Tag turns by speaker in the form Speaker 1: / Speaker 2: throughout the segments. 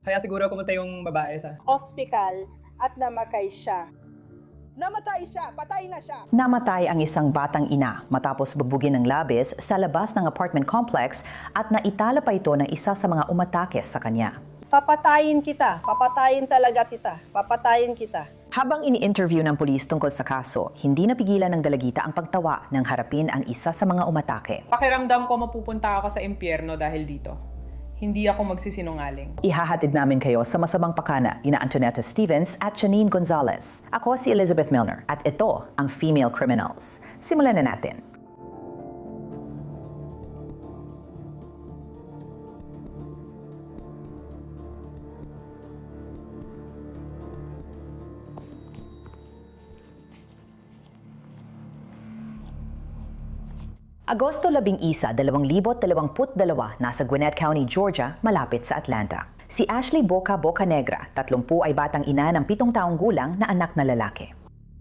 Speaker 1: Kaya siguro kumunta yung babae sa...
Speaker 2: Ospital at namatay siya. Namatay siya! Patay na siya!
Speaker 3: Namatay ang isang batang ina matapos bubugin ng labis sa labas ng apartment complex at naitala pa ito ng isa sa mga umatake sa kanya.
Speaker 2: Papatayin kita. Papatayin talaga kita. Papatayin kita.
Speaker 3: Habang ini-interview ng pulis tungkol sa kaso, hindi napigilan ng dalagita ang pagtawa nang harapin ang isa sa mga umatake.
Speaker 1: Pakiramdam ko mapupunta ako sa impyerno dahil dito. Hindi ako magsisinungaling.
Speaker 3: Ihahatid namin kayo sa masamang pakana ina Antonetta Stevens at Janine Gonzalez. Ako si Elizabeth Milner at ito ang Female Criminals. Simulan na natin. Agosto 11, 2022, nasa Gwinnett County, Georgia, malapit sa Atlanta. Si Ashley Boca Bocanegra, 30 ay batang ina ng 7 taong gulang na anak na lalaki.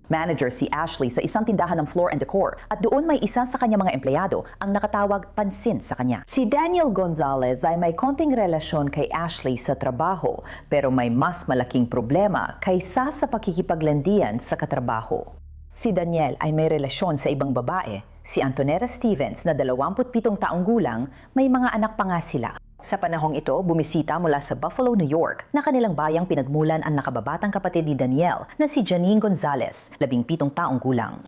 Speaker 3: Manager si Ashley sa isang tindahan ng floor and decor at doon may isa sa kanyang mga empleyado ang nakatawag pansin sa kanya. Si Daniel Gonzalez ay may konting relasyon kay Ashley sa trabaho pero may mas malaking problema kaysa sa pakikipaglandian sa katrabaho. Si Daniel ay may relasyon sa ibang babae. Si Antonetta Stevens na 27 taong gulang, may mga anak pa nga sila. Sa panahong ito, bumisita mula sa Buffalo, New York, na kanilang bayang pinagmulan ang nakababatang kapatid ni Daniel na si Janine Gonzalez, 17 taong gulang.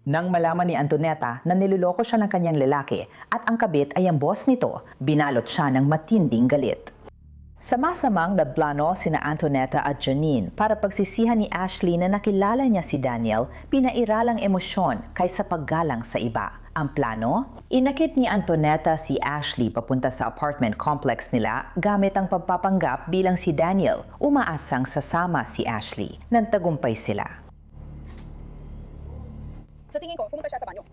Speaker 3: Nang malaman ni Antonetta na niloloko siya ng kanyang lalaki at ang kabit ay ang boss nito, binalot siya ng matinding galit. Sama-samang naplano sina Antonetta at Janine para pagsisihan ni Ashley na nakilala niya si Daniel, pinairalang emosyon kaysa paggalang sa iba. Ang plano? Inakit ni Antonetta si Ashley papunta sa apartment complex nila gamit ang pagpapanggap bilang si Daniel, umaasang sasama si Ashley. Nagtagumpay sila.
Speaker 2: Sa tingin ko, pumunta siya sa banyo.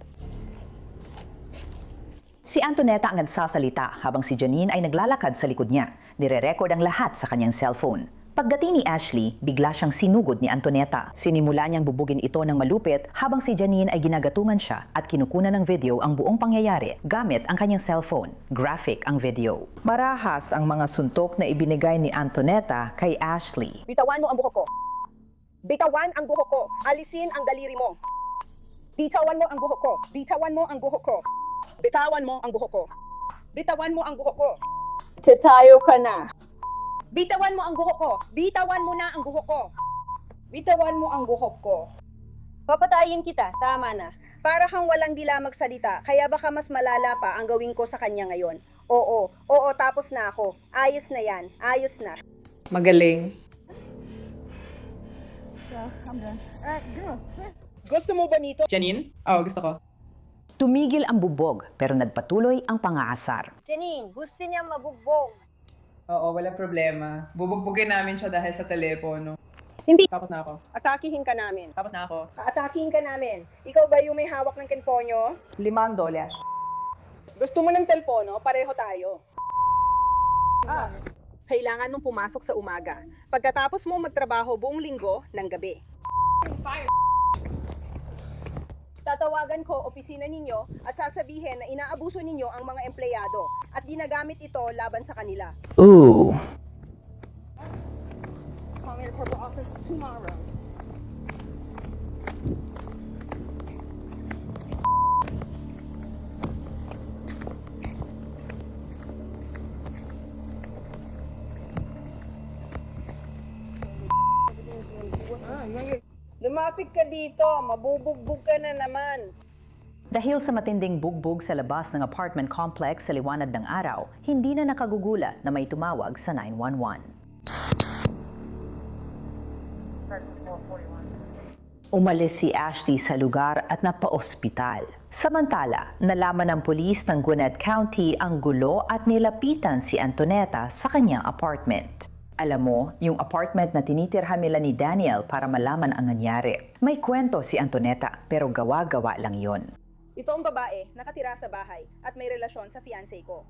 Speaker 3: Si Antonetta ang nagsasalita habang si Janine ay naglalakad sa likod niya. Nire-record ang lahat sa kanyang cellphone. Pagdating ni Ashley, bigla siyang sinugod ni Antonetta. Sinimula niyang bubugin ito ng malupit habang si Janine ay ginagatungan siya at kinukunan ng video ang buong pangyayari gamit ang kanyang cellphone. Graphic ang video. Marahas ang mga suntok na ibinigay ni Antonetta kay Ashley.
Speaker 2: Bitawan mo ang buhok ko. Bitawan ang buhok ko. Alisin ang daliri mo. Bitawan mo ang buhok ko. Bitawan mo ang buhok ko. Bitawan mo ang buhok ko. Bitawan mo ang buhok ko. Titayo ka na. Bitawan mo ang buhok ko. Bitawan mo na ang buhok ko. Bitawan mo ang buhok ko. Papatayin kita. Tama na. Para kang walang dila magsalita, kaya baka mas malala pa ang gawin ko sa kanya ngayon. Oo, tapos na ako. Ayos na yan. Ayos na.
Speaker 1: Magaling.
Speaker 2: Gusto mo ba nito?
Speaker 1: Janine? Oo, gusto ko.
Speaker 3: Tumigil ang bubog pero nagpatuloy ang pangaasar.
Speaker 2: Janine, gusto niya mabugbog.
Speaker 1: Oo, wala problema. Bubugbugin namin siya dahil sa telepono.
Speaker 2: Hindi.
Speaker 1: Tapos na ako.
Speaker 2: Atakihin ka namin.
Speaker 1: Tapos na ako.
Speaker 2: Atakihin ka namin. Ikaw ba yung may hawak ng telepono?
Speaker 1: $5.
Speaker 2: Gusto mo ng telepono? Pareho tayo. Kailangan mong pumasok sa umaga. Pagkatapos mo magtrabaho buong linggo ng gabi. Tatawagan ko opisina ninyo at sasabihin na inaabuso ninyo ang mga empleyado at ginagamit ito laban sa kanila.
Speaker 3: Ooh.
Speaker 2: Call me the corporate office tomorrow. Lumapit ka dito, mabubugbog ka na naman.
Speaker 3: Dahil sa matinding bugbog sa labas ng apartment complex sa liwanag ng araw, hindi na nakagugula na may tumawag sa 911. Umalis si Ashley sa lugar at napaospital. Samantala, nalaman ng pulis ng Gwinnett County ang gulo at nilapitan si Antonetta sa kanyang apartment. Alam mo, yung apartment na tinitirhan nila ni Daniel para malaman ang nangyari. May kwento si Antonetta pero gawa-gawa lang yon.
Speaker 2: Ito ang babae, nakatira sa bahay at may relasyon sa fiancé ko.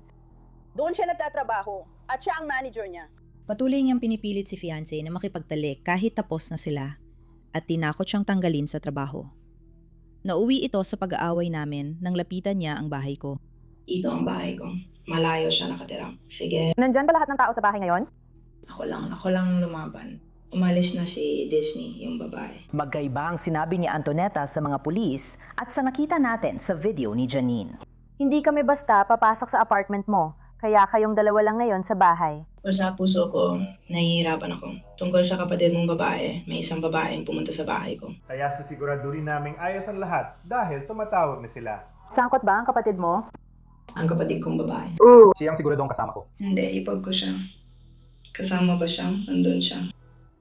Speaker 2: Doon siya nagtatrabaho at siya ang manager niya.
Speaker 4: Patuloy niyang pinipilit si fiancé na makipagtalik kahit tapos na sila at tinakot siyang tanggalin sa trabaho. Nauwi ito sa pag-aaway namin nang lapitan niya ang bahay ko.
Speaker 5: Ito ang bahay ko. Malayo siya nakatira. Sige.
Speaker 6: Nandyan ba lahat ng tao sa bahay ngayon?
Speaker 5: Ako lang lumaban. Umalis na si Disney, yung babae.
Speaker 3: Magkaiba ang sinabi ni Antoneta sa mga pulis at sa nakita natin sa video ni Janine.
Speaker 6: Hindi kami basta papasok sa apartment mo, kaya kayong dalawa lang ngayon sa bahay.
Speaker 5: Sa puso ko, nahihirapan ako. Tungkol sa kapatid mong babae, may isang babaeng pumunta sa bahay ko.
Speaker 7: Kaya sisiguraduhin naming ayos ang lahat dahil tumatawag na sila.
Speaker 6: Sangkot ba ang kapatid mo?
Speaker 5: Ang kapatid kong babae.
Speaker 7: Siya ang siguradong kasama ko.
Speaker 5: Hindi, ipag ko siya. Kasama ko siya, nandun siya.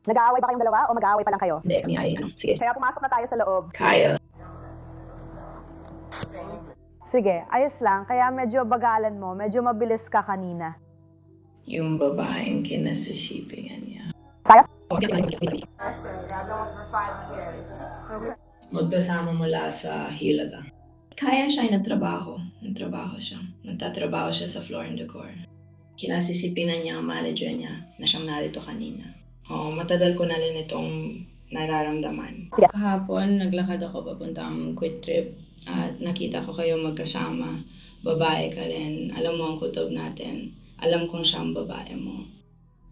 Speaker 6: Nag-aaway ba kayong dalawa o mag-aaway pa lang kayo?
Speaker 5: Hindi, kami ay sige.
Speaker 6: Kaya pumasok na tayo sa loob.
Speaker 5: Kaya.
Speaker 6: Sige, ayos lang. Kaya medyo bagalan mo, medyo mabilis ka kanina.
Speaker 5: Yung babaeng kinasasipingan niya.
Speaker 6: Sayang?
Speaker 5: Magkasama mula sa Hilaga. Kaya siya ay nagtrabaho. Nagtatrabaho siya sa Floor and Decor. Kinasisipinan niya ang manager niya na siyang narito kanina. Matagal ko na rin itong nararamdaman. Kahapon, naglakad ako papuntang Quit Trip at nakita ko kayo magkasama. Babae ka rin. Alam mo ang kutob natin. Alam kong siya ang babae mo.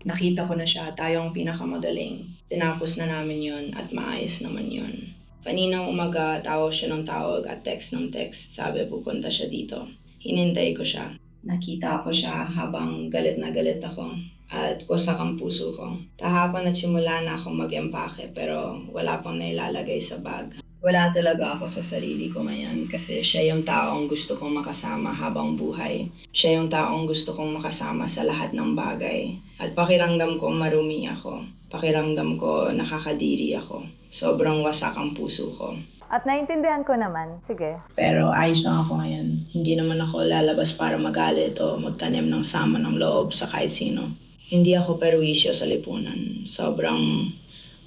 Speaker 5: Nakita ko na siya. Tayo ang pinakamagaling. Tinapos na namin yon at maayos naman yon. Kaninang umaga, tawag siya ng tawag at text ng text. Sabi pupunta siya dito. Hinintay ko siya. Nakita ko siya habang galit na galit ako at wasak ang puso ko. Kahapon nagsimula na akong mag-empake pero wala pang nailalagay sa bag. Wala talaga ako sa sarili ko ngayon kasi siya yung taong gusto kong makasama habang buhay. Siya yung taong gusto kong makasama sa lahat ng bagay. At pakiramdam ko marumi ako. Pakiramdam ko nakakadiri ako. Sobrang wasak ang puso ko.
Speaker 6: At naintindihan ko naman. Sige.
Speaker 5: Pero ayos lang ako ngayon. Hindi naman ako lalabas para magalit o magtanim ng sama ng loob sa kahit sino. Hindi ako perwisyo sa lipunan. Sobrang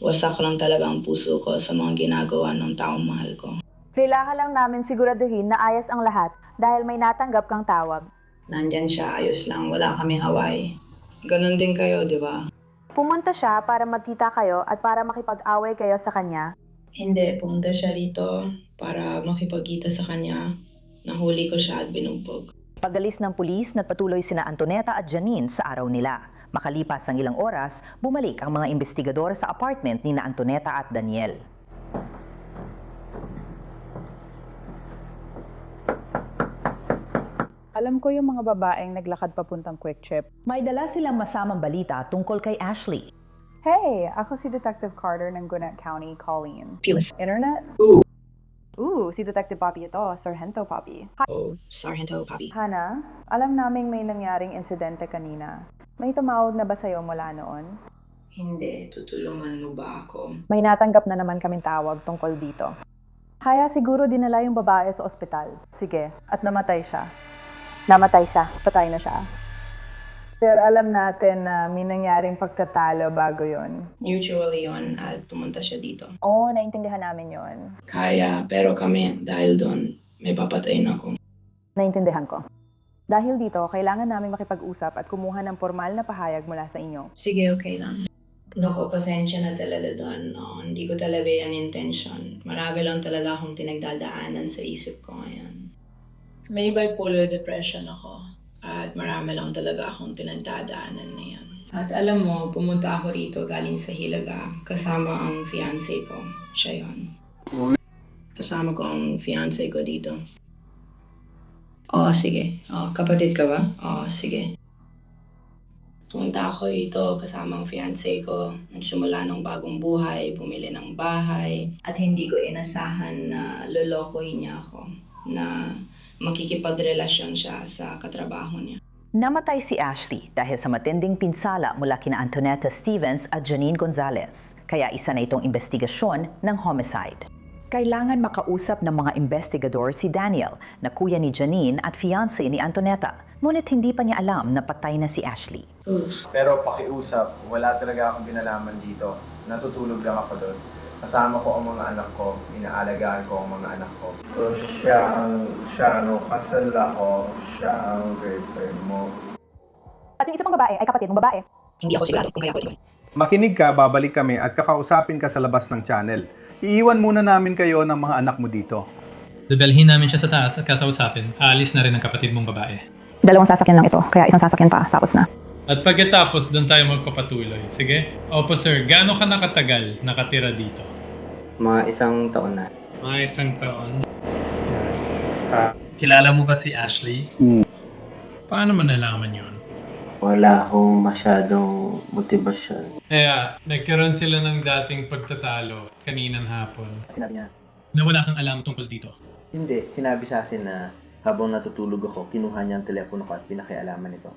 Speaker 5: wasak lang talaga ang puso ko sa mga ginagawa ng taong mahal ko.
Speaker 6: Kailangan lang namin siguraduhin na ayos ang lahat dahil may natanggap kang tawag.
Speaker 5: Nandyan siya, ayos lang. Wala kaming away. Ganon din kayo, di ba?
Speaker 6: Pumunta siya para magkita kayo at para makipag-away kayo sa kanya.
Speaker 5: Hindi, pumunta siya rito para makipagkita sa kanya. Nahuli ko siya at binugbog.
Speaker 3: Pagalis ng pulis, nagpatuloy sina Antoneta at Janine sa araw nila. Makalipas ang ilang oras, bumalik ang mga investigador sa apartment ni na Antoneta at Daniel.
Speaker 1: Alam ko yung mga babaeng naglakad papuntang Quick Trip.
Speaker 3: May dala silang masamang balita tungkol kay Ashley.
Speaker 1: Hey, ako si Detective Carter ng Gwinnett County, Colleen.
Speaker 5: Pilas.
Speaker 1: Internet? Si Detective Poppy ito, Sargento Poppy.
Speaker 5: Oh, Sargento Poppy.
Speaker 1: Hana, alam naming may nangyaring insidente kanina. May tumawag na ba sa'yo mula noon?
Speaker 5: Hindi, tutulungan mo ba ako?
Speaker 1: May natanggap na naman kaming tawag tungkol dito. Kaya siguro dinala yung babae sa ospital. Sige, at namatay siya.
Speaker 6: Namatay siya.
Speaker 1: Patay na siya. Pero alam natin na may nangyaring pagtatalo bago yon.
Speaker 5: Usually yon at pumunta siya dito.
Speaker 1: Oo, naintindihan namin yon.
Speaker 5: Kaya, pero kami, dahil doon, may papatayin ako.
Speaker 1: Naintindihan ko. Dahil dito, kailangan namin makipag-usap at kumuha ng formal na pahayag mula sa inyo.
Speaker 5: Sige, okay lang. Naku, pasensya na talaga doon. No? Hindi ko talaga yan intention. Marami lang talaga akong pinagdadaanan sa isip ko ngayon. May bipolar depression ako. At marami lang talaga akong pinagdadaanan na yan. At alam mo, pumunta ako rito galing sa Hilaga. Kasama ang fiancé ko. Siya yun. Kasama ko ang fiancé ko dito. Sige. Kapatid ka ba? Sige. Pumunta ako dito kasama ang fiancé ko. Nagsimula ng bagong buhay, bumili ng bahay. At hindi ko inasahan na lolokohin niya ako. Na makikipagrelasyon siya sa katrabaho niya.
Speaker 3: Namatay si Ashley dahil sa matinding pinsala mula kina Antoneta Stevens at Janine Gonzalez. Kaya isa na itong investigasyon ng homicide. Kailangan makausap ng mga investigador si Daniel na kuya ni Janine at fiancé ni Antoneta. Ngunit hindi pa niya alam na patay na si Ashley.
Speaker 7: Pero pakiusap, wala talaga akong binalaman dito. Natutulog lang ako doon. Kasama ko ang mga anak ko, inaalagaan ko ang mga anak ko.
Speaker 8: So kasal ako, siya ang girlfriend mo.
Speaker 6: At yung isa pang babae ay kapatid mong babae.
Speaker 5: Hindi ako sigurado kung kaya ko ito.
Speaker 7: Makinig ka, babalik kami at kakausapin ka sa labas ng channel. Iiwan muna namin kayo ng mga anak mo dito.
Speaker 9: Dadalhin namin siya sa taas at kakausapin. Aalis na rin ang kapatid mong babae.
Speaker 6: 2 sasakyan lang ito, kaya isang sasakyan pa, tapos na.
Speaker 9: At pagkatapos, doon tayo magpapatuloy. Sige? Opo sir, gaano ka nakatagal nakatira dito?
Speaker 7: Mga isang taon na.
Speaker 9: Mga isang taon. Kilala mo ba si Ashley? Paano mo nalaman yun?
Speaker 7: Wala akong masyadong motibasyon.
Speaker 9: Kaya, nagkaroon sila ng dating pagtatalo kaninang hapon.
Speaker 7: Sinabi niya,
Speaker 9: Na wala kang alam tungkol dito.
Speaker 7: hindi. Sinabi sa akin na habang natutulog ako, kinuha niya ang telepono ko at pinakialaman ito.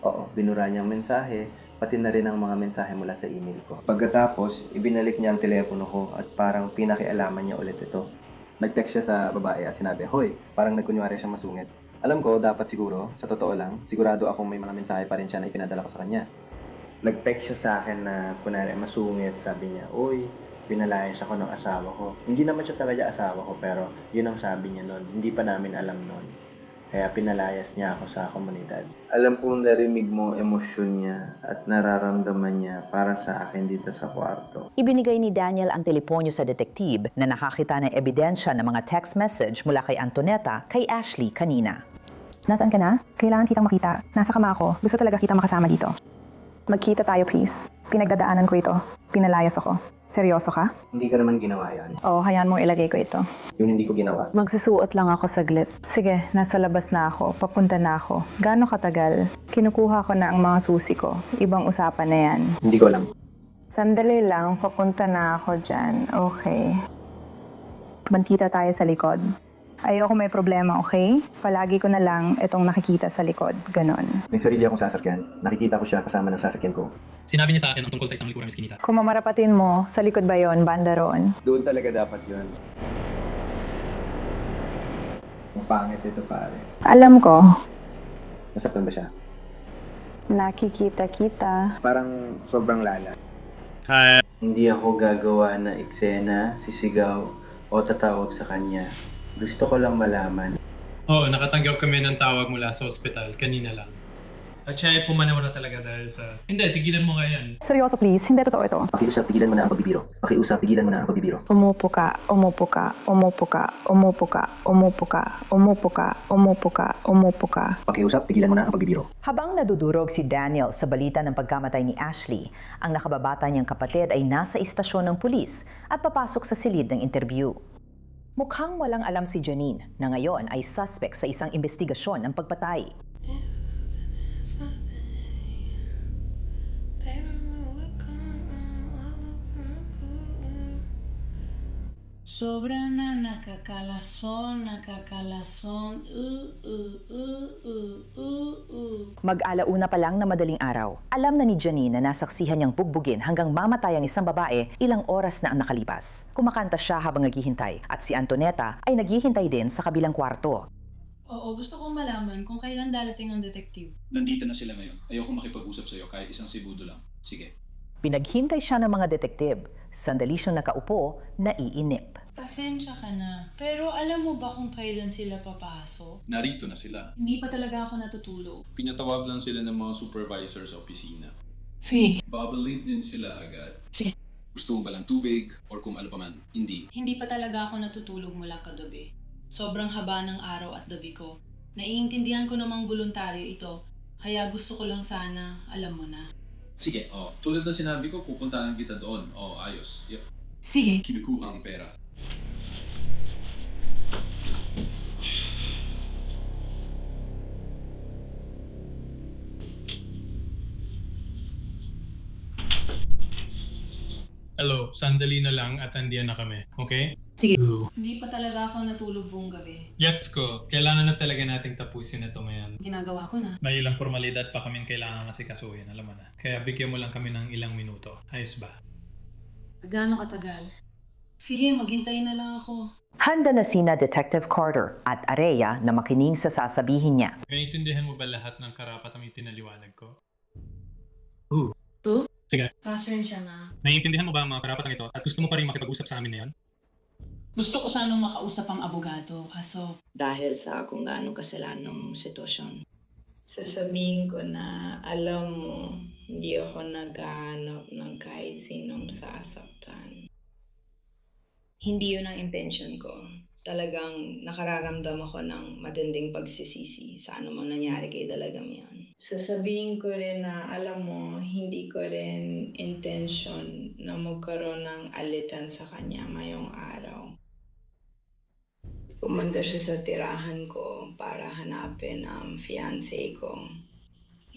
Speaker 7: Oo, binura niya ang mensahe, pati na rin ang mga mensahe mula sa email ko. Pagkatapos, ibinalik niya ang telepono ko at parang pinakialaman niya ulit ito. Nag-text siya sa babae at sinabi, "Hoy, parang nagkunwari siya masungit." Alam ko, dapat siguro, sa totoo lang, sigurado akong may mga mensahe pa rin siya na ipinadala ko sa kanya. Nag-text siya sa akin na kunwari masungit, sabi niya, "Uy, pinalayas ako ng asawa ko." Hindi naman siya talaga asawa ko, pero yun ang sabi niya noon. Hindi pa namin alam noon. Kaya pinalayas niya ako sa komunidad. Alam kong narinig mo emosyon niya at nararamdaman niya para sa akin dito sa kwarto.
Speaker 3: Ibinigay ni Daniel ang teleponyo sa detektib na nakakita ng ebidensya ng mga text message mula kay Antoneta kay Ashley kanina.
Speaker 1: Nasaan ka na? Kailangan kitang makita. Nasa kama ako. Gusto talaga kita makasama dito. Magkita tayo, please. Pinagdadaanan ko ito. Pinalayas ako. Seryoso ka?
Speaker 7: Hindi ko naman ginawa yan.
Speaker 1: Oo, hayaan mong ilagay ko ito.
Speaker 7: Yung hindi ko ginawa.
Speaker 1: Magsusuot lang ako saglit. Sige, nasa labas na ako. Papunta na ako. Gaano katagal? Kinukuha ko na ang mga susi ko. Ibang usapan na yan.
Speaker 7: Hindi ko alam.
Speaker 1: Sandali lang, papunta na ako dyan. Okay. Magkita tayo sa likod. Ayoko may problema, okay? Palagi ko na lang itong nakikita sa likod. Ganon.
Speaker 7: May sarili akong sasakyan. Nakikita ko siya kasama ng sasakyan ko.
Speaker 9: Sinabi niya sa akin ang tungkol sa isang likurang iskinita.
Speaker 1: Kung mamarapatin mo, sa likod ba yon, banda roon?
Speaker 7: Doon talaga dapat yun. Ang pangit ito, pare.
Speaker 1: Alam ko.
Speaker 7: Nasaktan ba siya?
Speaker 1: Nakikita-kita.
Speaker 7: Parang sobrang lala.
Speaker 9: Hi.
Speaker 7: Hindi ako gagawa na eksena, sisigaw, o tatawag sa kanya. Gusto ko lang malaman.
Speaker 9: Oo, nakatanggap kami ng tawag mula sa ospital kanina lang. At siya ay pumanaw na talaga dahil sa... Hindi, tigilan mo nga yan.
Speaker 1: Seryoso please, hindi totoo ito.
Speaker 7: Pakiusap, tigilan mo na ang pagbibiro. Pakiusap, tigilan mo na ang pagbibiro.
Speaker 1: Umupo ka, umupo ka, umupo ka, umupo ka, umupo ka, umupo ka, umupo ka, umupo ka.
Speaker 7: Pakiusap, tigilan mo na ang pagbibiro.
Speaker 3: Habang nadudurog si Daniel sa balita ng pagkamatay ni Ashley, ang nakababata niyang kapatid ay nasa istasyon ng pulis at papasok sa silid ng interview. Mukhang walang alam si Janine na ngayon ay suspect sa isang investigasyon ng pagpatay.
Speaker 10: Sobra na nakakalason.
Speaker 3: Mag-alauna pa lang na madaling araw, alam na ni Janine na nasaksihan niyang bugbugin hanggang mamatay ang isang babae ilang oras na ang nakalipas. Kumakanta siya habang naghihintay at si Antoneta ay naghihintay din sa kabilang kwarto.
Speaker 10: Oo, gusto kong malaman kung kailan darating ang detective.
Speaker 11: Nandito na sila ngayon. Ayoko makipag-usap sa'yo kahit isang segundo lang. Sige.
Speaker 3: Pinaghintay siya ng mga detektib. Sandali siyang nakaupo, naiinip.
Speaker 10: Pasensya ka na, pero alam mo ba kung kailan sila papasok?
Speaker 11: Narito na sila.
Speaker 10: Hindi pa talaga ako natutulog.
Speaker 11: Pinatawag lang sila ng mga supervisor sa opisina.
Speaker 10: Fee.
Speaker 11: Babalik din sila agad.
Speaker 10: Sige.
Speaker 11: Gusto mo ba lang tubig or kung ano pa man? Hindi.
Speaker 10: Hindi pa talaga ako natutulog mula kagabi. Sobrang haba ng araw at gabi ko. Naiintindihan ko namang voluntaryo ito, kaya gusto ko lang sana alam mo na.
Speaker 11: Sige, tulad ng sinabi ko, pupuntahan kita doon. Ayos. Yep.
Speaker 10: Sige.
Speaker 11: Kinukuha ang pera.
Speaker 9: Hello, sandali na lang at andiyan na kami, okay?
Speaker 10: Sige. Hindi pa talaga ako natulog buong gabi.
Speaker 9: Gets ko, kailangan na talaga nating tapusin ito ngayon.
Speaker 10: Ginagawa ko na.
Speaker 9: May ilang formalidad pa kaming kailangan asikasuhin, alam mo na. Kaya bigyan mo lang kami ng ilang minuto. Ayos ba?
Speaker 10: Gaano katagal? Sige, maghintay na lang ako.
Speaker 3: Handa na sina Detective Carter at Areya na makinig sa sasabihin niya.
Speaker 9: Naiintindihan mo ba lahat ng karapatang itinaliwanag ko? Sige.
Speaker 10: Pasensya na.
Speaker 9: Naiintindihan mo ba ang mga karapatang ito at gusto mo pa rin makipag-usap sa amin ngayon?
Speaker 10: Gusto ko sanang makausap ang abogado, kaso...
Speaker 5: Dahil sa kung gaano kasalanan ng sitwasyon. Sasabihin ko na, alam mo, hindi ako naghahanap ng kahit sinong sasaktan. Hindi yun ang intention ko. Talagang nakararamdam ako ng matinding pagsisisi sa anumang nangyari kay Dalagamian. Sasabihin ko rin na alam mo, hindi ko rin intention na magkaroon ng alitan sa kanya ngayong araw. Pumunta siya sa tirahan ko para hanapin ang fiancé ko.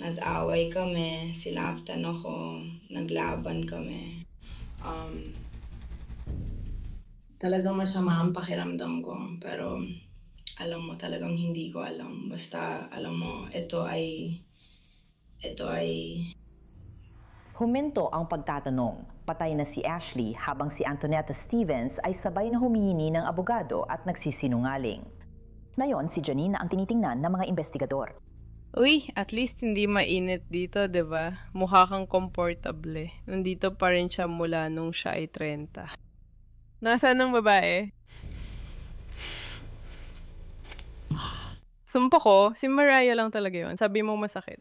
Speaker 5: Nag-away kami, sinaktan ako, naglaban kami. Talagang masama ang pakiramdam ko, pero alam mo, talagang hindi ko alam. Basta alam mo, ito ay
Speaker 3: Huminto ang pagtatanong. Patay na si Ashley habang si Antonetta Stevens ay sabay na humihingi ng abogado at nagsisinungaling. Ngayon, si Janine na ang tinitingnan ng mga investigador.
Speaker 12: Uy, at least hindi mainit dito, 'di ba? Mukha kang komportable. Nandito pa rin siya mula nung siya ay 30. Nasaan ang babae? Sumpa ko, si Mariah lang talaga yun. Sabi mo masakit.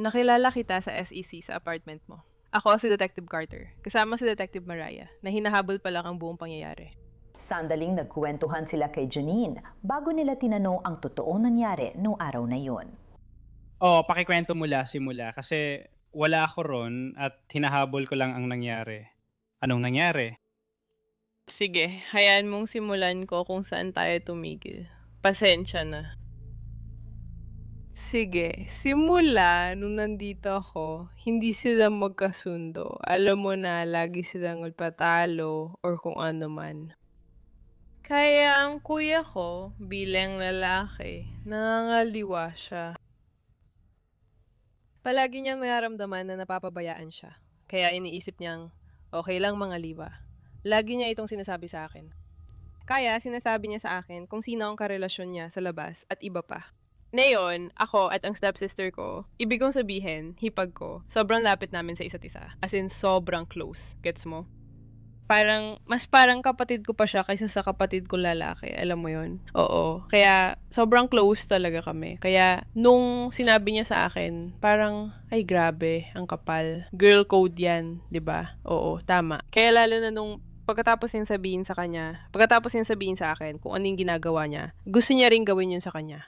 Speaker 12: Nakilala kita sa SEC sa apartment mo. Ako si Detective Carter, kasama si Detective Mariah, na hinahabol pa lang ang buong pangyayari.
Speaker 3: Sandaling nagkuwentuhan sila kay Janine bago nila tinanong ang totoong nangyari noong araw na yun.
Speaker 13: Pakikwento mula simula kasi wala ako ron at hinahabol ko lang ang nangyari. Anong nangyari?
Speaker 12: Sige, hayaan mong simulan ko kung saan tayo tumigil. Pasensya na. Sige, simula nung nandito ako, hindi sila magkasundo. Alam mo na, lagi silang magpatalo or kung ano man. Kaya ang kuya ko, bilang lalaki, nangangaliwa siya. Palagi niyang nararamdaman na napapabayaan siya. Kaya iniisip niyang, okay lang mga liwa. Lagi niya itong sinasabi sa akin. Kaya sinasabi niya sa akin kung sino ang karelasyon niya sa labas at iba pa. Ngayon, ako at ang stepsister ko, ibig kong sabihin, hipag ko, sobrang lapit namin sa isa't isa. As in, sobrang close. Gets mo? Mas parang kapatid ko pa siya kaysa sa kapatid ko lalaki. Alam mo yon? Oo. Kaya, sobrang close talaga kami. Kaya, nung sinabi niya sa akin, parang, ay grabe, ang kapal. Girl code yan, 'di ba? Oo, tama. Kaya lalo na nung pagkatapos niyang sabihin sa akin kung ano yung ginagawa niya, gusto niya ring gawin yun sa kanya.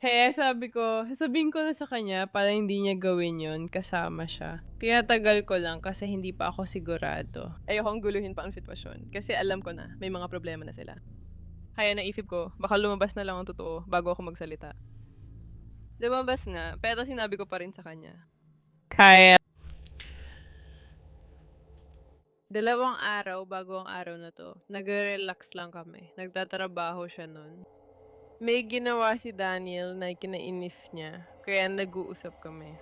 Speaker 12: Kaya sabihin ko na sa kanya para hindi niya gawin yun, kasama siya. Tinatagal ko lang kasi hindi pa ako sigurado. Ayokong guluhin pa ang sitwasyon kasi alam ko na may mga problema na sila. Kaya naisip ko, baka lumabas na lang ang totoo bago ako magsalita. Lumabas nga, pero sinabi ko pa rin sa kanya. Kaya 2 araw bago ang araw na to, nagre-relax lang kami. Nagtatrabaho siya nun. May ginawa si Daniel na kinainis niya, kaya nag-uusap kami.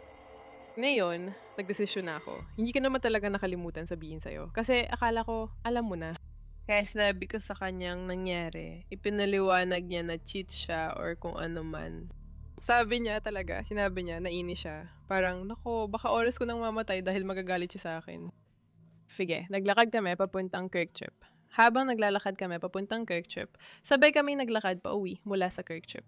Speaker 12: Ngayon, nagdesisyon na ako. Hindi ko naman talaga nakalimutan sabihin sa'yo. Kasi akala ko, alam mo na. Kaya sinabi ko sa kanyang nangyari. Ipinaliwanag niya na cheat siya or kung ano man. Sinabi niya, nainis siya. Parang, nako, baka oras ko nang mamatay dahil magagalit siya sa akin. Sige, naglakad kami papuntang Kirktrip. Habang naglalakad kami papuntang Kirktrip, sabay kami naglakad pa uwi mula sa Kirktrip.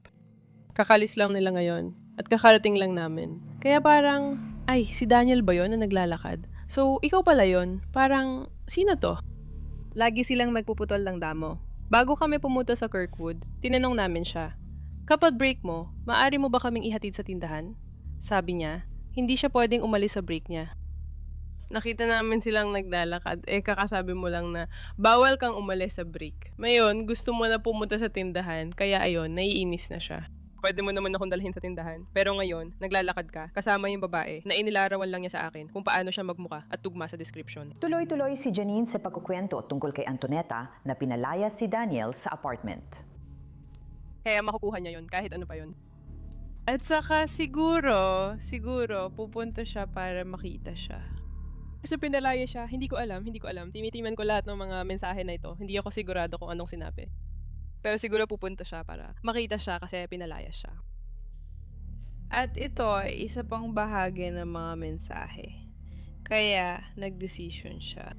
Speaker 12: Kakalis lang nila ngayon at kakarating lang namin. Kaya parang, ay, si Daniel ba yun na naglalakad? So, ikaw pala yun? Parang, sino to? Lagi silang nagpuputol ng damo. Bago kami pumunta sa Kirkwood, tinanong namin siya, kapag break mo, maaari mo ba kaming ihatid sa tindahan? Sabi niya, hindi siya pwedeng umalis sa break niya. Nakita namin silang naglalakad, kakasabi mo lang na bawal kang umalis sa break. Ngayon, gusto mo na pumunta sa tindahan, kaya ayun, naiinis na siya. Pwede mo naman akong dalhin sa tindahan, pero ngayon, naglalakad ka, kasama yung babae, na inilarawan lang niya sa akin kung paano siya magmuka at tugma sa description.
Speaker 3: Tuloy-tuloy si Janine sa pagkukwento tungkol kay Antonetta na pinalaya si Daniel sa apartment.
Speaker 12: Kaya makukuha niya yun, kahit ano pa yun. At saka siguro, pupunta siya para makita siya. Kasi pinalaya siya, hindi ko alam. Tinitiman ko lahat ng mga mensahe na ito. Hindi ako sigurado kung anong sinabi. Pero siguro pupunta siya para makita siya kasi pinalaya siya. At ito ay isa pang bahagi ng mga mensahe. Kaya nagdesisyon siya.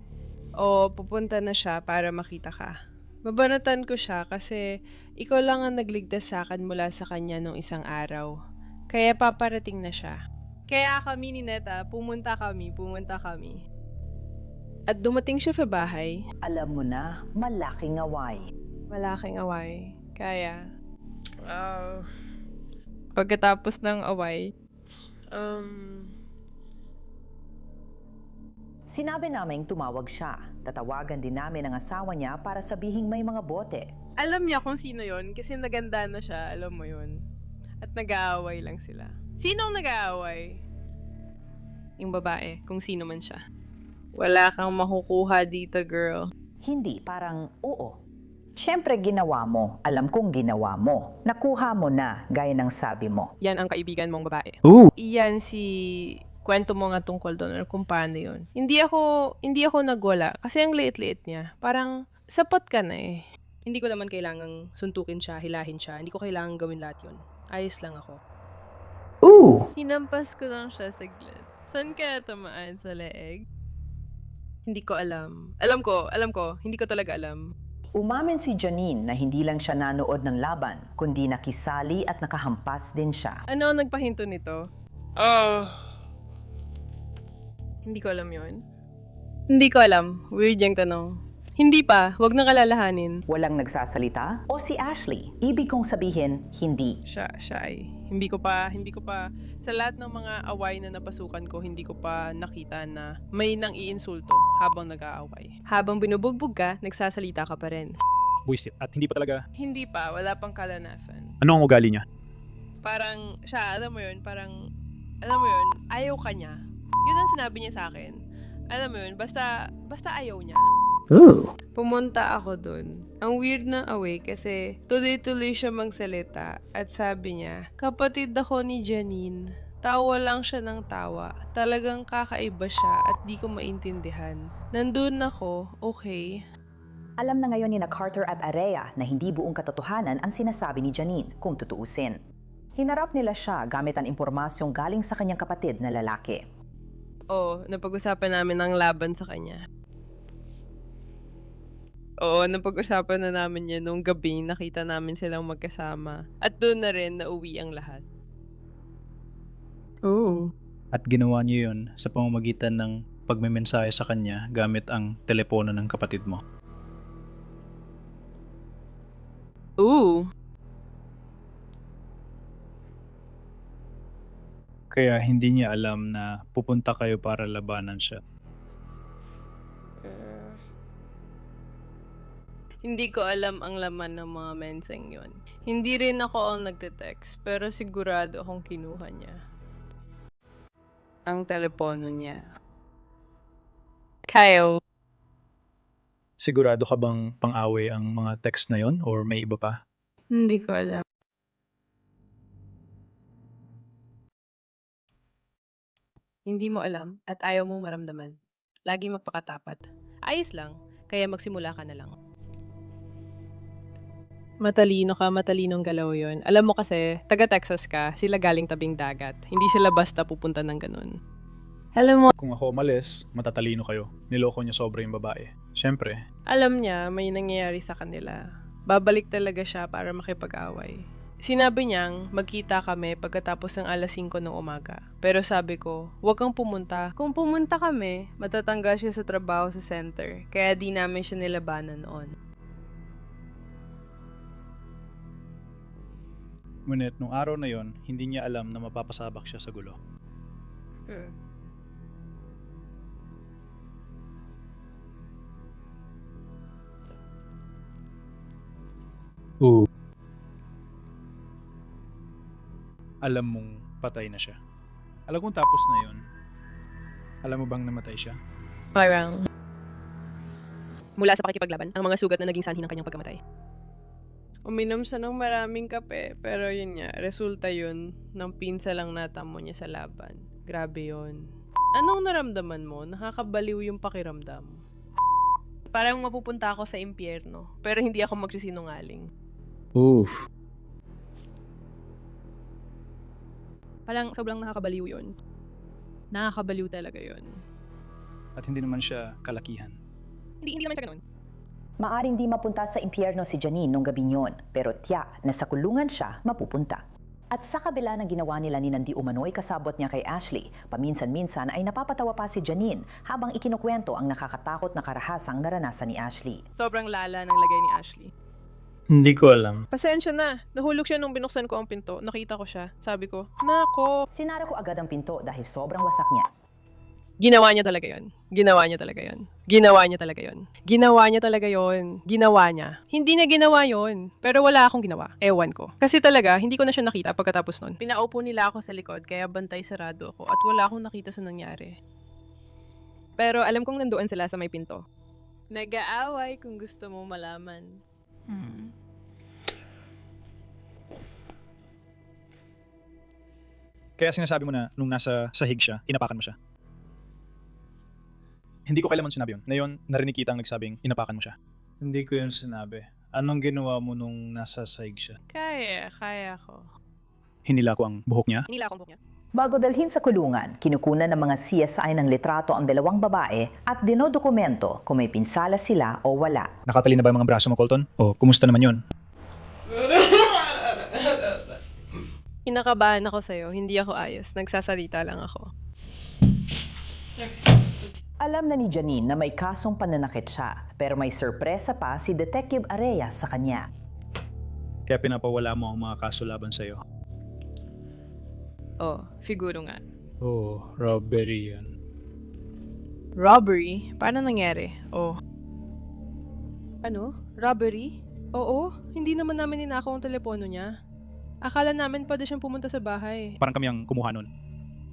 Speaker 12: O pupunta na siya para makita ka. Babanatan ko siya kasi ikaw lang ang nagligtas sa akin mula sa kanya nung isang araw. Kaya paparating na siya. Kaya kami ni Neta, pumunta kami. At dumating siya sa bahay.
Speaker 3: Alam mo na, malaking away.
Speaker 12: Malaking away. Kaya, pagkatapos ng away,
Speaker 3: Sinabi naming tumawag siya. Tatawagan din namin ang asawa niya para sabihing may mga bote.
Speaker 12: alam niya kung sino yon kasi naganda na siya, alam mo yun. At nag-aaway lang sila. Sino ang nag-aaway? Yung babae, kung sino man siya. Wala kang makukuha dito, girl.
Speaker 3: Hindi, parang oo. Siyempre ginawa mo. Alam kong ginawa mo. Nakuha mo na, gaya ng sabi mo.
Speaker 12: Yan ang kaibigan mong babae.
Speaker 3: Ooh.
Speaker 12: Iyan si kwento mo nga tungkol doon or kung paano yun. Hindi ako nagwala kasi ang liit-liit niya. Parang sapat ka na eh. Hindi ko naman kailangang suntukin siya, hilahin siya. Hindi ko kailangang gawin lahat yun. Ayos lang ako.
Speaker 3: Ooh!
Speaker 12: Hinampas ko lang siya saglit. Saan kaya tamaan sa leeg? Hindi ko alam. Alam ko. Hindi ko talaga alam.
Speaker 3: Umamin si Janine na hindi lang siya nanood ng laban, kundi nakisali at nakahampas din siya.
Speaker 12: Ano ang nagpahinto nito? Hindi ko alam yun. Hindi ko alam. Weird yung tanong. Hindi pa. Huwag nang alalahanin.
Speaker 3: Walang nagsasalita? O si Ashley? Ibig kong sabihin, hindi.
Speaker 12: Siya ay. Hindi ko pa. Sa lahat ng mga away na napasukan ko, hindi ko pa nakita na may nang iinsulto habang nag-aaway. Habang binubugbog ka, nagsasalita ka pa rin.
Speaker 14: Buisit. At hindi pa talaga...
Speaker 12: Hindi pa. Wala pang kalanasan.
Speaker 14: Ano ang ugali niya?
Speaker 12: Parang siya, alam mo yun, ayaw ka niya. Yun ang sinabi niya sa akin. Alam mo yun, basta ayaw niya.
Speaker 3: Ooh.
Speaker 12: Pumunta ako dun. Ang weird na away kasi tuloy-tuloy siya magsalita at sabi niya, kapatid ako ni Janine. Tawa lang siya ng tawa. Talagang kakaiba siya at di ko maintindihan. Nandun ako, okay.
Speaker 3: Alam na ngayon ni na Carter at Area na hindi buong katotohanan ang sinasabi ni Janine kung tutuusin. Hinarap nila siya gamit ang impormasyong galing sa kanyang kapatid na lalaki.
Speaker 12: Napag-usapan namin ang laban sa kanya. Napag-usapan na namin yan nung gabi, nakita namin silang magkasama. At doon na rin nauwi ang lahat.
Speaker 14: At ginawa niyo yun sa pamamagitan ng pagmemensahe sa kanya gamit ang telepono ng kapatid mo. Kaya hindi niya alam na pupunta kayo para labanan siya.
Speaker 12: Hindi ko alam ang laman ng mga menseng yon. Hindi rin ako ang nagte-text, pero sigurado akong kinuha niya. Ang telepono niya. Kyle.
Speaker 14: Sigurado ka bang pang-away ang mga text na yon or may iba pa?
Speaker 12: Hindi ko alam. Hindi mo alam at ayaw mong maramdaman. Lagi magpakatapat. Ayos lang, kaya magsimula ka na lang. Matalinong galaw yon. Alam mo kasi, taga-Texas ka, sila galing tabing dagat. Hindi sila basta pupunta ng ganun. Alam mo,
Speaker 14: Kung ako umalis, matatalino kayo. Niloko niya sobra yung babae. Siyempre,
Speaker 12: alam niya may nangyayari sa kanila. Babalik talaga siya para makipag-away. Sinabi niyang magkita kami pagkatapos ng alas 5 ng umaga. Pero sabi ko, huwag kang pumunta. Kung pumunta kami, matatanggal siya sa trabaho sa center. Kaya di namin siya nilabanan noon.
Speaker 14: ngunit nung araw na yon, hindi niya alam na mapapasabak siya sa gulo. Alam mong patay na siya. Alam kong tapos na yon. Alam mo bang namatay siya?
Speaker 12: Parang mula sa pakikipaglaban, ang mga sugat na naging sanhi ng kanyang pagkamatay. Uminom siya ng maraming kape, pero yun nga, resulta yun ng pinsa lang natamo niya sa laban. Grabe yun. Anong naramdaman mo? Nakakabaliw yung pakiramdam. Parang mapupunta ako sa impyerno, pero hindi ako magsisinungaling.
Speaker 14: Oof.
Speaker 12: Parang sobrang nakakabaliw yun. Nakakabaliw talaga yun.
Speaker 14: At hindi naman siya kalakihan.
Speaker 12: Hindi naman siya ganun.
Speaker 3: Maaring di mapunta sa impyerno si Janine nung gabi yon, pero tiyak na sa kulungan siya mapupunta. At sa kabila ng ginawa nila ni Nandi Umano'y kasabot niya kay Ashley, paminsan-minsan ay napapatawa pa si Janine habang ikinukwento ang nakakatakot na karahasang naranasan ni Ashley.
Speaker 12: Sobrang lala ng lagay ni Ashley.
Speaker 14: Hindi ko alam.
Speaker 12: Pasensya na. Nahulog siya nung binuksan ko ang pinto. Nakita ko siya. Sabi ko, nako.
Speaker 3: Sinara ko agad ang pinto dahil sobrang wasak niya.
Speaker 12: Ginawa niya talaga yon. Ginawa niya talaga yon. Ginawa niya talaga yon. Ginawa niya talaga yon. Ginawa niya. Hindi niya ginawa yon. Pero wala akong ginawa. Ewan ko. Kasi talaga, hindi ko na siya nakita pagkatapos nun. Pinaupo nila ako sa likod, kaya bantay sarado ako at wala akong nakita sa nangyari. Pero alam kong nandoon sila sa may pinto. Nag-aaway kung gusto mo malaman.
Speaker 14: Kaya sinasabi mo na nung nasa sahig siya, inapakan mo siya. Hindi ko kailanman sinabi yun. Ngayon, narinig kitang nagsabing inapakan mo siya. Hindi ko yun sinabi. Anong ginawa mo nung nasa sahig siya?
Speaker 12: Kaya ko.
Speaker 14: Hinila ko ang buhok niya?
Speaker 12: Hinila akong buhok niya.
Speaker 3: Bago dalhin sa kulungan, kinukunan ng mga CSI ng litrato ang dalawang babae at dinodokumento kung may pinsala sila o wala.
Speaker 14: Nakatali na ba ang mga braso mo, Colton? O, kumusta naman yun?
Speaker 12: Kinakabahan ako sa'yo. Hindi ako ayos. Nagsasalita lang ako.
Speaker 3: Alam na ni Janine na may kasong pananakit siya, pero may sorpresa pa si Detective Areyas sa kanya.
Speaker 14: Kaya pinapawala mo ang mga kaso laban sa'yo.
Speaker 12: Oh, siguro nga.
Speaker 14: Oh, robbery yan.
Speaker 12: Robbery? Paano nangyari? Oh. Ano? Robbery? Oo, hindi naman namin ninakaw ang telepono niya. Akala namin pwede siyang pumunta sa bahay.
Speaker 14: Parang kami ang kumuha nun.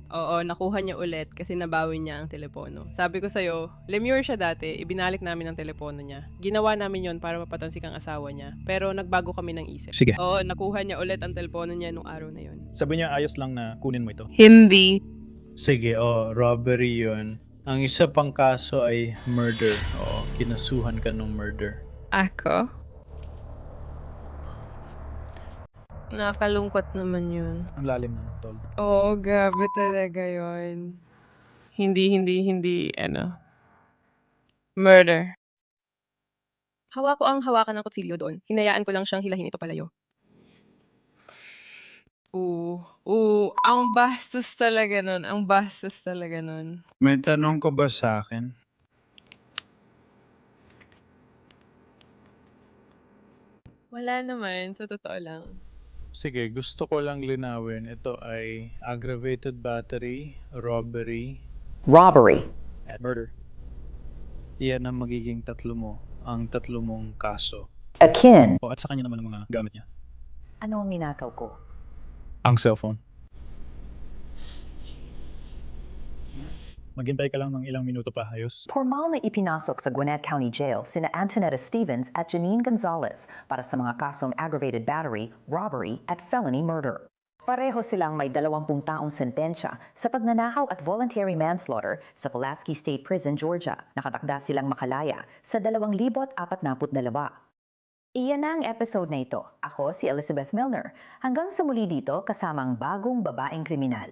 Speaker 12: Oo, nakuha niya ulit kasi nabawi niya ang telepono. Sabi ko sa'yo, lemure siya dati, ibinalik namin ang telepono niya. Ginawa namin yon para mapatansik ang asawa niya. Pero nagbago kami ng isip.
Speaker 14: Sige.
Speaker 12: Oo, nakuha niya ulit ang telepono niya nung araw na yon.
Speaker 14: Sabi niya ayos lang na kunin mo ito.
Speaker 12: Hindi.
Speaker 14: Sige, robbery yun. Ang isa pang kaso ay murder. Oo, kinasuhan ka ng murder.
Speaker 12: Ako? Nakalungkot naman yun.
Speaker 14: Ang lalim na, tol.
Speaker 12: Oo, gabi talaga yun. Hindi, murder. Hawa ko ang hawakan ng kutsilyo doon. Hinayaan ko lang siyang hilahin ito palayo. Ang bastos talaga nun.
Speaker 14: May tanong ko ba sa akin?
Speaker 12: Wala naman, sa totoo lang.
Speaker 14: Sige, gusto ko lang linawin. Ito ay aggravated battery, robbery,
Speaker 3: at
Speaker 14: murder. Iyan ang magiging tatlo mo. Ang tatlo mong kaso.
Speaker 3: akin.
Speaker 14: At sa kanya naman ang mga gamit niya.
Speaker 3: Ano ang ninakaw ko?
Speaker 14: Ang cellphone. Maghintay ka lang ng ilang minuto pa, ayos?
Speaker 3: Formal na ipinasok sa Gwinnett County Jail sina Antonetta Stevens at Janine Gonzalez para sa mga kasong aggravated battery, robbery at felony murder. Pareho silang may 20 taong sentensya sa pagnanakaw at voluntary manslaughter sa Pulaski State Prison, Georgia. Nakatakda silang makalaya sa 2042. Iyan na ang episode na ito. Ako si Elizabeth Milner. Hanggang sa muli dito kasama ang bagong babaeng kriminal.